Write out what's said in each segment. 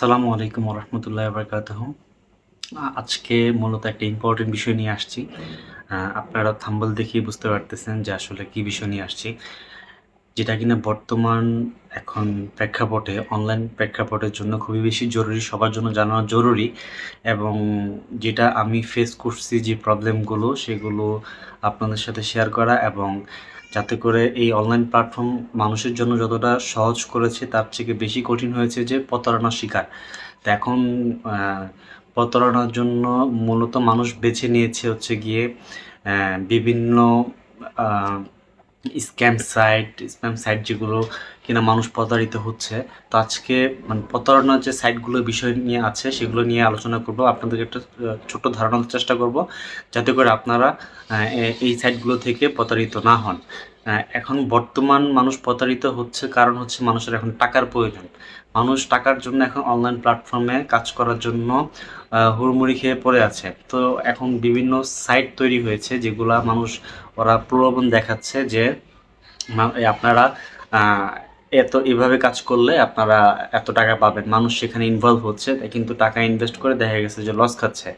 আসসালামু আলাইকুম ওরহমতুল্লাহ বারকাতুহ। আজকে মূলত একটা ইম্পর্টেন্ট বিষয় নিয়ে আসছি। আপনারা থাম্বনেল দেখেই বুঝতে পারতেছেন যে আসলে কী বিষয় নিয়ে আসছি, যেটা কিনা বর্তমান এখন প্রেক্ষাপটে অনলাইন প্রেক্ষাপটের জন্য খুবই বেশি জরুরি, সবার জন্য জানা জরুরি। এবং যেটা আমি ফেস করছি যে প্রবলেমগুলো সেগুলো আপনাদের সাথে শেয়ার করা, এবং যাতে করে এই অনলাইন প্ল্যাটফর্ম মানুষের জন্য যতটা সহজ করেছে তার থেকে বেশি কঠিন হয়েছে যে প্রতারণার শিকার। তো এখন প্রতারণার জন্য মূলত মানুষ বেছে নিয়েছে হচ্ছে গিয়ে বিভিন্ন স্প্যাম সাইট যেগুলো কিনা মানুষ প্রতারিত হচ্ছে। তো আজকে মানে প্রতারণার যে সাইটগুলো বিষয় নিয়ে আছে সেগুলো নিয়ে আলোচনা করব, আপনাদেরকে একটা ছোট্ট ধারণা দেওয়ার চেষ্টা করব যাতে করে আপনারা এই সাইটগুলো থেকে প্রতারিত না হন। এখন বর্তমান মানুষ প্রতারিত হচ্ছে কারণ হচ্ছে মানুষের এখন টাকার প্রয়োজন। মানুষ টাকার জন্য এখন অনলাইন প্ল্যাটফর্মে কাজ করার জন্য হুড়মুড়ি খেয়ে পড়ে আছে। তো এখন বিভিন্ন সাইট তৈরি হয়েছে যেগুলা মানুষ ওরা প্রলোভন দেখাচ্ছে যে আপনারা এভাবে কাজ করলে আপনারা এত টাকা পাবেন। মানুষ সেখানে ইনভলভ হচ্ছে, কিন্তু টাকা ইনভেস্ট করে দেখা গেছে যে লস খাচ্ছে।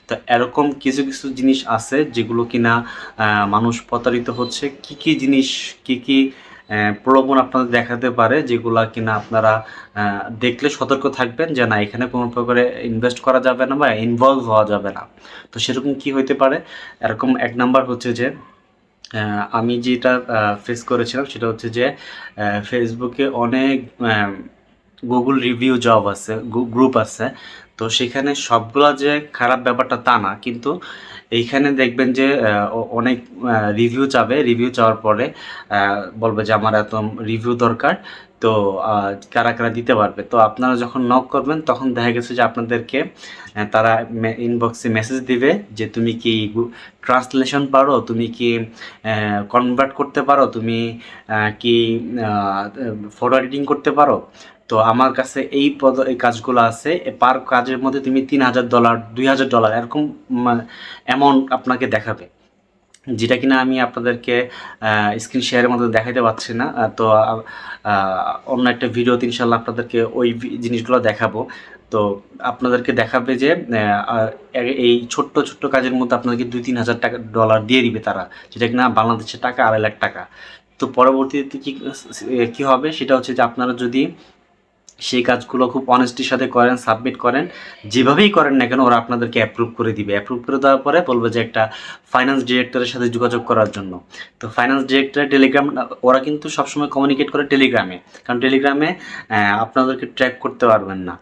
তো এরকম কিছু কিছু জিনিস আছে যেগুলো কিনা মানুষ প্রতারিত হচ্ছে। কি কি জিনিস, কি কি প্রলোভন আপনাদের দেখাতে পারে যেগুলা কিনা আপনারা দেখলে সতর্ক থাকবেন যে না, এখানে কোনো প্রকারে ইনভেস্ট করা যাবে না বা ইনভলভ হওয়া যাবে না। তো সেরকম কি হইতে পারে? এরকম এক নাম্বার হচ্ছে যে আমি যেটা ফেস করেছিলাম সেটা হচ্ছে যে ফেসবুকে অনেক গুগল রিভিউ জব আছে, গ্রুপ আছে। তো সেখানে সবগুলা যে খারাপ ব্যাপারটা তা না, কিন্তু এইখানে দেখবেন যে অনেক রিভিউ চাবে। রিভিউ চাওয়ার পরে বলবে যে আমার এত রিভিউ দরকার, তো কারা কারা দিতে পারবে। তো আপনারা যখন নক করবেন তখন দেখা গেছে যে আপনাদেরকে তারা ইনবক্সে মেসেজ দিবে যে তুমি কি ট্রান্সলেশন পারো, তুমি কি কনভার্ট করতে পারো, তুমি কি ফটো এডিটিং করতে পারো। তো আমার কাছে এই কাজগুলো আছে, পার কাজের মধ্যে তুমি $3,000 $2,000 এরকম অ্যামাউন্ট আপনাকে দেখাবে, যেটা কিনা আমি আপনাদেরকে স্ক্রিন শেয়ারের মধ্যে দেখাইতে পারছি না। তো অন্য একটা ভিডিওতে ইনশাল্লাহ আপনাদেরকে ওই জিনিসগুলো দেখাবো। তো আপনাদেরকে দেখাবে যে এই ছোট্ট ছোট্ট কাজের মধ্যে আপনাদেরকে $2-3 হাজার দিয়ে দিবে তারা, যেটা কিনা বাংলাদেশের টাকা $2.5 লাখ। তো পরবর্তীতে কি হবে সেটা হচ্ছে যে আপনারা যদি সেই কাজগুলো খুব অনেস্টির সাথে করেন, সাবমিট করেন, যেভাবেই করেন না কেন ওরা আপনাদেরকে অ্যাপ্রুভ করে দিবে। অ্যাপ্রুভ করে দেওয়ার পরে বলবে যে একটা ফাইন্যান্স ডিরেক্টরের সাথে যোগাযোগ করার জন্য। তো ফাইন্যান্স ডিরেক্টরের টেলিগ্রাম, ওরা কিন্তু সবসময় কমিউনিকেট করে টেলিগ্রামে, কারণ টেলিগ্রামে আপনাদেরকে ট্র্যাক করতে পারবেন না।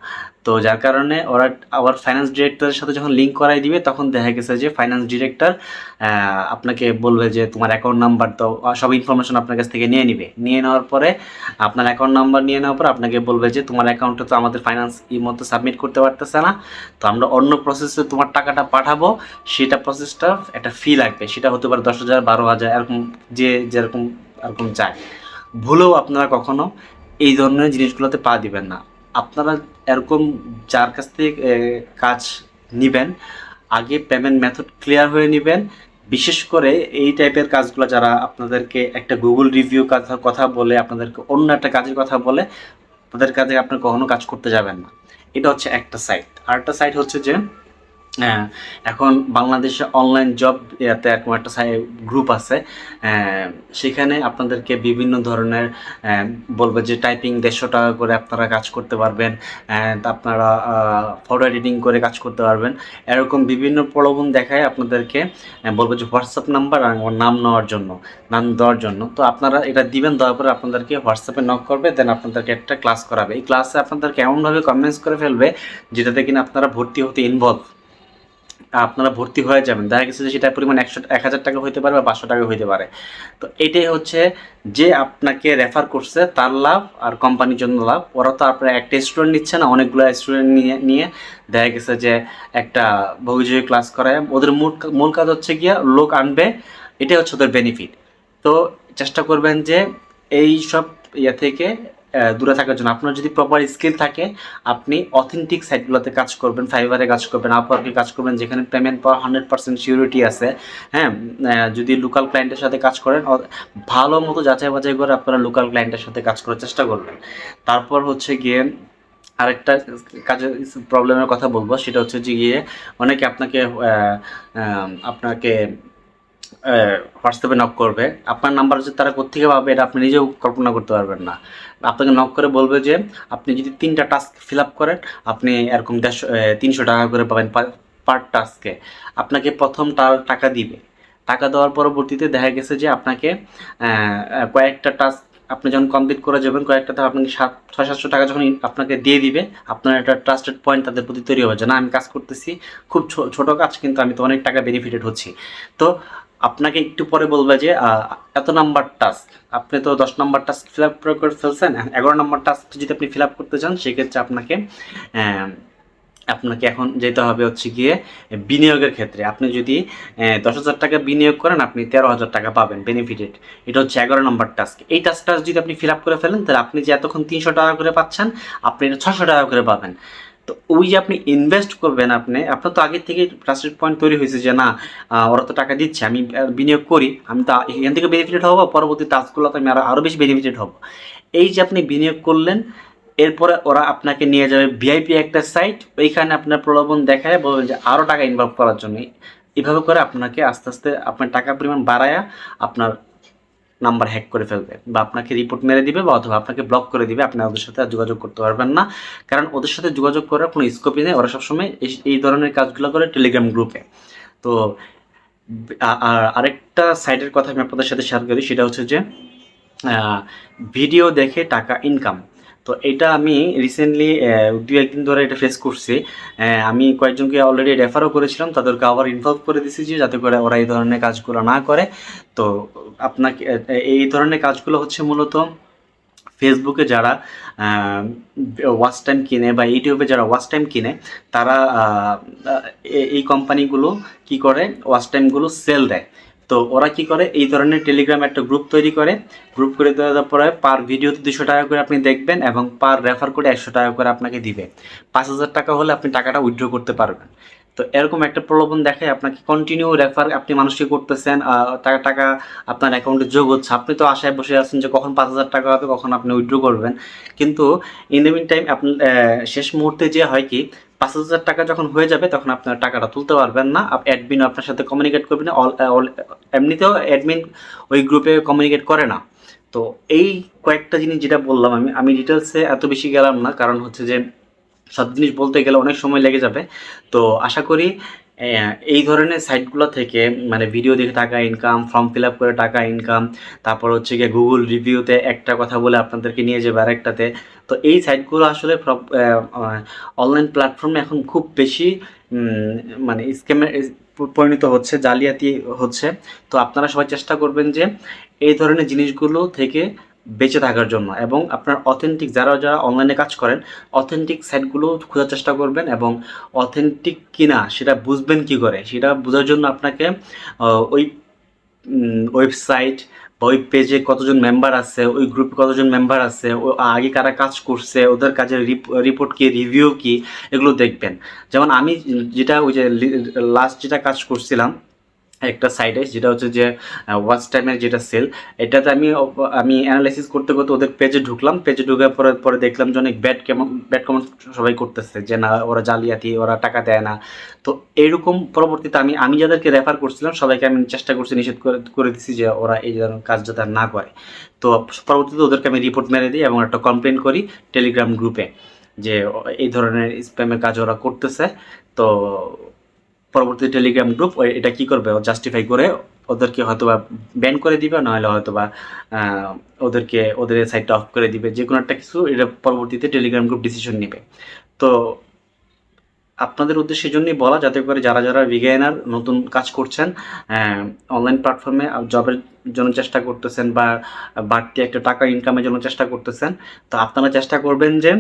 তো যার কারণে ওরা আবার ফাইন্যান্স ডিরেক্টরের সাথে যখন লিঙ্ক করাই দিবে তখন দেখা গেছে যে ফাইন্যান্স ডিরেক্টর আপনাকে বলবে যে তোমার অ্যাকাউন্ট নাম্বার, তো সব ইনফরমেশন আপনার কাছ থেকে নিয়ে নিবে। নিয়ে নেওয়ার পরে আপনার অ্যাকাউন্ট নাম্বার নিয়ে নেওয়ার পর আপনাকে বলবে যে তোমার অ্যাকাউন্টে তো আমাদের ফাইন্যান্স মতো সাবমিট করতে পারতেছে না, তো আমরা অন্য প্রসেসে তোমার টাকাটা পাঠাবো। সেটা প্রসেসটা একটা ফি লাগবে, সেটা হতে পারে 10,000 12,000 এরকম, যে যেরকম এরকম চায়। ভুলেও আপনারা কখনো এই ধরনের জিনিসগুলোতে পা দিবেন না। আপনারা এরকম যার কাছ থেকে কাজ নিবেন, আগে পেমেন্ট মেথড ক্লিয়ার হয়ে নেবেন। বিশেষ করে এই টাইপের কাজগুলো যারা আপনাদেরকে একটা গুগল রিভিউ কথা বলে আপনাদেরকে অন্য একটা কাজের কথা বলে, তাদের কাজে আপনি কখনো কাজ করতে যাবেন না। এটা হচ্ছে একটা সাইট। আরেকটা সাইট হচ্ছে যে হ্যাঁ, এখন বাংলাদেশে অনলাইন জব এতে এরকম একটা গ্রুপ আছে। সেখানে আপনাদেরকে বিভিন্ন ধরনের বলবে যে টাইপিং $150 করে আপনারা কাজ করতে পারবেন, আপনারা ফটো এডিটিং করে কাজ করতে পারবেন। এরকম বিভিন্ন প্রলোভন দেখায় আপনাদেরকে বলবে যে হোয়াটসঅ্যাপ নাম্বার আর আমার নাম দেওয়ার জন্য। তো আপনারা এটা দিবেন, দেওয়ার পরে আপনাদেরকে হোয়াটসঅ্যাপে নক করবে, দেন আপনাদেরকে একটা ক্লাস করাবে। এই ক্লাসে আপনাদেরকে এমনভাবে কনভিন্স করে ফেলবে যেটাতে কিনা আপনারা ভর্তি হতে ইনভলভ, আপনারা ভর্তি হয়ে যাবেন। দেখা গেছে যে সেটার পরিমাণ 1,000 টাকা হইতে পারে বা 500 টাকা হইতে পারে। তো এটাই হচ্ছে যে আপনাকে রেফার করছে তার লাভ আর কোম্পানির জন্য লাভ। ওরা তো আপনার একটা স্টুডেন্ট নিচ্ছে না, অনেকগুলো স্টুডেন্ট নিয়ে দেখা গেছে যে একটা ভবিষ্যৎ ক্লাস করায়। ওদের মূল কাজ হচ্ছে গিয়া লোক আনবে, এটাই হচ্ছে ওদের বেনিফিট। তো চেষ্টা করবেন যে এই সব থেকে দূরে থাকার জন্য। আপনার যদি প্রপার স্কিল থাকে আপনি অথেন্টিক সাইটগুলোতে কাজ করবেন, ফাইবারে কাজ করবেন, আপওয়ার্কে কাজ করবেন, যেখানে পেমেন্ট পাওয়ার 100% সিউরিটি আছে। হ্যাঁ, যদি লোকাল ক্লায়েন্টের সাথে কাজ করেন ভালো মতো যাচাই বাছাই করে আপনারা লোকাল ক্লায়েন্টের সাথে কাজ করার চেষ্টা করবেন। তারপর হচ্ছে গিয়ে আরেকটা কাজের প্রবলেমের কথা বলবো, সেটা হচ্ছে যে গিয়ে অনেকে আপনাকে হোয়াটসঅ্যাপে নক করবে, আপনার নাম্বার হচ্ছে তারা কোত্থেকে পাবে এটা আপনি নিজেও কল্পনা করতে পারবেন না। আপনাকে নক করে বলবে যে আপনি যদি 3টা টাস্ক ফিল আপ করেন আপনি এরকম 300 টাকা করে পাবেন পার টাস্কে। আপনাকে প্রথম টাকা দিবে, টাকা দেওয়ার পরবর্তীতে দেখা গেছে যে আপনাকে কয়েকটা টাস্ক আপনি যখন কমপ্লিট করে যাবেন, কয়েকটাতে আপনাকে 600-700 টাকা যখন আপনাকে দিয়ে দিবে, আপনার একটা ট্রাস্টেড পয়েন্ট তাদের প্রতি তৈরি হবে যে না, আমি কাজ করতেছি, খুব ছোট কাজ কিন্তু আমি তো অনেক টাকা বেনিফিটেড হচ্ছি। তো আপনাকে একটু পরে বলবে যে এত নাম্বার টাস্ক, আপনি তো 10 নাম্বার টাস্ক ফিল আপ করে ফেলছেন, 11 নাম্বার টাস্ক যদি আপনি ফিল আপ করতে চান সেক্ষেত্রে আপনাকে এখন যেতে হবে হচ্ছে গিয়ে বিনিয়োগের ক্ষেত্রে। আপনি যদি 10,000 টাকা বিনিয়োগ করেন আপনি 13,000 টাকা পাবেন বেনিফিটেড। এটা হচ্ছে 11 নম্বর টাস্ক। এই টাস্কটা যদি আপনি ফিল আপ করে ফেলেন তাহলে আপনি যে এতক্ষণ 300 টাকা করে পাচ্ছেন আপনি এটা 600 টাকা করে পাবেন। তো ওই যে আপনি ইনভেস্ট করবেন, আপনার তো আগের থেকে ট্রাস্টেড পয়েন্ট তৈরি হয়েছে যে না, ওরা তো টাকা দিচ্ছে, আমি বিনিয়োগ করি, আমি তো এখান থেকে বেনিফিটেড হবো, পরবর্তী টাস্কগুলোতে আমি আরও বেশি বেনিফিটেড হব। এই যে আপনি বিনিয়োগ করলেন, এরপরে ওরা আপনাকে নিয়ে যাবে ভিআইপি একটা সাইট, ওইখানে আপনার প্রলোভন দেখায় বলবেন যে আরও টাকা ইনভলভ করার জন্য। এভাবে করে আপনাকে আস্তে আস্তে আপনার টাকার পরিমাণ বাড়ায়া আপনার নাম্বার হ্যাক করে ফেলবে, বা আপনাকে রিপোর্ট মেরে দিবে, বা অথবা আপনাকে ব্লক করে দিবে, আপনি ওদের সাথে আর যোগাযোগ করতে পারবেন না। কারণ ওদের সাথে যোগাযোগ করার কোনো স্কোপই নেই, ওরা সবসময় এই ধরনের কাজগুলো করে টেলিগ্রাম গ্রুপে। তো আর আরেকটা সাইটের কথা আমি আপনাদের সাথে শেয়ার করি, সেটা হচ্ছে যে ভিডিও দেখে টাকা ইনকাম। তো এটা আমি রিসেন্টলি 2-1 দিন ধরে এটা ফেস করছি। আমি কয়েকজনকে অলরেডি রেফারও করেছিলাম, তাদেরকে আবার ইনভলভ করে দিছি যে যাতে করে ওরা এই ধরনের কাজগুলো না করে। তো আপনাকে এই ধরনের কাজগুলো হচ্ছে মূলত ফেসবুকে যারা ওয়াচ টাইম কিনে বা ইউটিউবে যারা ওয়াচ টাইম কিনে, তারা এই কোম্পানিগুলো কি করে ওয়াচ টাইমগুলো সেল দেয়। তো ওরা কি করে, এই ধরনের টেলিগ্রাম একটা গ্রুপ তৈরি করে, গ্রুপ করে দেওয়ার পরে পার ভিডিওতে 200 টাকা করে আপনি দেখবেন এবং পার রেফার করে 100 টাকা করে আপনাকে দিবে। 5,000 টাকা হলে আপনি টাকাটা উইথড্র করতে পারবেন। তো এরকম একটা প্রলোভন দেখায় আপনাকে কন্টিনিউ রেফার আপনি মানুষকে করতেছেন, টাকা আপনার অ্যাকাউন্টে যোগ হচ্ছে, আপনি তো আশায় বসে আছেন যে কখন 5,000 টাকা হবে, কখন আপনি উইথড্র করবেন। কিন্তু ইন দ্য মিন টাইম আপনি শেষ মুহূর্তে যে হয় কি, 5,000 টাকা যখন হয়ে যাবে তখন আপনার টাকাটা তুলতে পারবেন না, অ্যাডমিন আপনার সাথে কমিউনিকেট করবে না। এমনিতেও অ্যাডমিন ওই গ্রুপে কমিউনিকেট করে না। তো এই কয়েকটা জিনিস যেটা বললাম, আমি ডিটেলসে এত বেশি গেলাম না, কারণ হচ্ছে যে সব জিনিস বলতে গেলে অনেক সময় লেগে যাবে। তো আশা করি এই ধরনের সাইটগুলো থেকে, মানে ভিডিও দেখে টাকা ইনকাম, ফর্ম ফিল আপ করে টাকা ইনকাম, তারপর হচ্ছে গিয়ে গুগল রিভিউতে একটা কথা বলে আপনাদেরকে নিয়ে যাবে আরেকটাতে। তো এই সাইটগুলো আসলে অনলাইন প্ল্যাটফর্মে এখন খুব বেশি মানে স্ক্যামে পরিণত হচ্ছে, জালিয়াতি হচ্ছে। তো আপনারা সবাই চেষ্টা করবেন যে এই ধরনের জিনিসগুলো থেকে বেঁচে থাকার জন্য, এবং আপনার অথেন্টিক যারা অনলাইনে কাজ করেন অথেন্টিক সাইটগুলো খোঁজার চেষ্টা করবেন, এবং অথেন্টিক কিনা সেটা বুঝবেন কি করে, সেটা বোঝার জন্য আপনাকে ওই ওয়েবসাইট বা ওই পেজে কতজন মেম্বার আছে, ওই গ্রুপে কতজন মেম্বার আছে, ও আগে কারা কাজ করছে, ওদের কাজের রিপোর্ট কি, রিভিউ কি, এগুলো দেখবেন। যেমন আমি যেটা ওই যে লাস্ট যেটা কাজ করছিলাম একটা সাইটে, যেটা হচ্ছে যে ওয়াচ টাইমের যেটা সেল, এটাতে আমি অ্যানালাইসিস করতে করতে ওদের পেজে ঢুকলাম, পেজে ঢুকার পরে দেখলাম যে অনেক ব্যাড কমেন্ট সবাই করতেছে যে না, ওরা জালিয়াতি, ওরা টাকা দেয় না। তো এইরকম পরবর্তীতে আমি যাদেরকে রেফার করছিলাম সবাইকে আমি চেষ্টা করছি, নিষেধ করে দিচ্ছি যে ওরা এই ধরনের কাজ যাতে না করে। তো পরবর্তীতে ওদেরকে আমি রিপোর্ট মেরে দিই এবং একটা কমপ্লেন করি টেলিগ্রাম গ্রুপে যে এই ধরনের স্প্যামের কাজ ওরা করতেছে। তো পরবর্তী টেলিগ্রাম গ্রুপ এটা কি করবে, জাস্টিফাই করে ওদেরকে হয়তোবা ব্যান করে দিবে, নাহলে হয়তোবা ওদের সাইটটা অফ করে দিবে, যে কোনো একটা কিছু। এটা পরবর্তীতে টেলিগ্রাম গ্রুপ ডিসিশন নেবে। তো আপনাদের উদ্দেশ্যে জন্যই বলা, যাতে করে যারা বিগিনার নতুন কাজ করছেন, অনলাইন প্ল্যাটফর্মে জবের জন্য চেষ্টা করতেছেন, বা বাড়তি একটা টাকা ইনকামের জন্য চেষ্টা করতেছেন, তো আপনারা চেষ্টা করবেন যে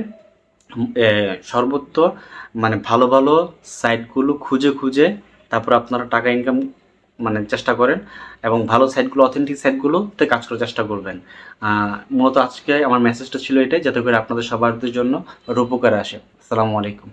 সর্বত্র মানে ভালো ভালো সাইটগুলো খুঁজে তারপর আপনারা টাকা ইনকাম মানে চেষ্টা করেন, এবং ভালো সাইটগুলো, অথেন্টিক সাইটগুলোতে কাজ করার চেষ্টা করবেন। মূলত আজকে আমার মেসেজটা ছিল এটাই, যাতে করে আপনাদের সবার জন্য উপকারে আসে। আসসালামু আলাইকুম।